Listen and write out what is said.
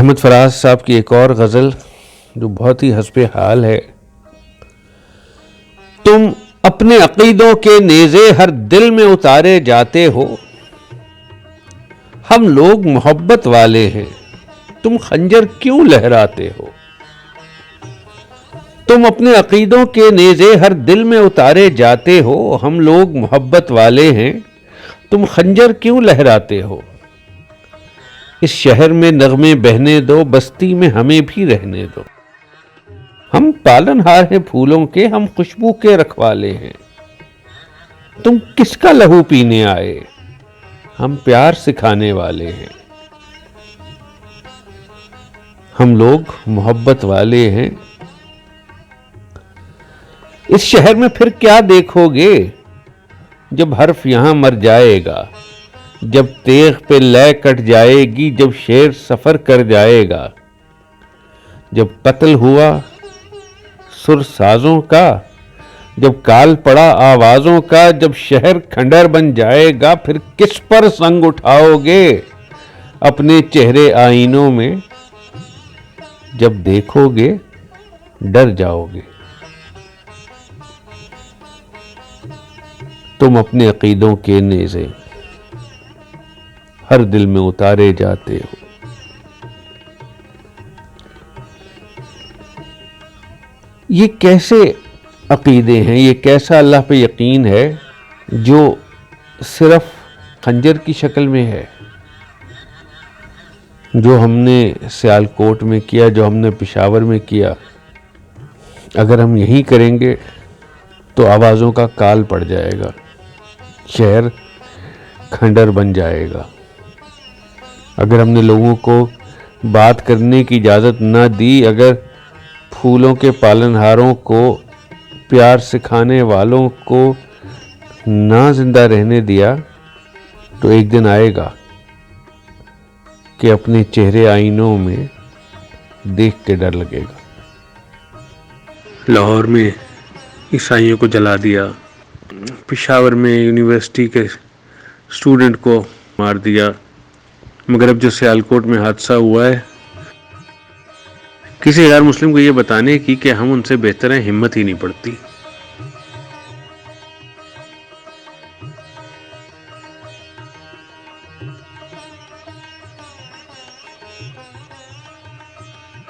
احمد فراز صاحب کی ایک اور غزل جو بہت ہی حسب حال ہے. تم اپنے عقیدوں کے نیزے ہر دل میں اتارے جاتے ہو، ہم لوگ محبت والے ہیں، تم خنجر کیوں لہراتے ہو. تم اپنے عقیدوں کے نیزے ہر دل میں اتارے جاتے ہو، ہم لوگ محبت والے ہیں، تم خنجر کیوں لہراتے ہو. اس شہر میں نغمے بہنے دو، بستی میں ہمیں بھی رہنے دو. ہم پالن ہار ہیں پھولوں کے، ہم خوشبو کے رکھوالے ہیں. تم کس کا لہو پینے آئے، ہم پیار سکھانے والے ہیں. ہم لوگ محبت والے ہیں. اس شہر میں پھر کیا دیکھو گے جب حرف یہاں مر جائے گا، جب تیغ پہ لے کٹ جائے گی، جب شیر سفر کر جائے گا. جب قتل ہوا سر سازوں کا، جب کال پڑا آوازوں کا، جب شہر کھنڈر بن جائے گا، پھر کس پر سنگ اٹھاؤ گے اپنے چہرے آئینوں میں. جب دیکھو گے ڈر جاؤ گے. تم اپنے عقیدوں کے نیزے ہر دل میں اتارے جاتے ہو. یہ کیسے عقیدے ہیں، یہ کیسا اللہ پہ یقین ہے جو صرف خنجر کی شکل میں ہے. جو ہم نے سیالکوٹ میں کیا، جو ہم نے پشاور میں کیا، اگر ہم یہی کریں گے تو آوازوں کا کال پڑ جائے گا، شہر کھنڈر بن جائے گا. اگر ہم نے لوگوں کو بات کرنے کی اجازت نہ دی، اگر پھولوں کے پالن ہاروں کو، پیار سکھانے والوں کو نہ زندہ رہنے دیا، تو ایک دن آئے گا کہ اپنے چہرے آئینوں میں دیکھ کے ڈر لگے گا. لاہور میں عیسائیوں کو جلا دیا، پشاور میں یونیورسٹی کے اسٹوڈنٹ کو مار دیا، مگر اب جو سیالکوٹ میں حادثہ ہوا ہے، کسی غیر مسلم کو یہ بتانے کی کہ ہم ان سے بہتر ہیں، ہمت ہی نہیں پڑتی.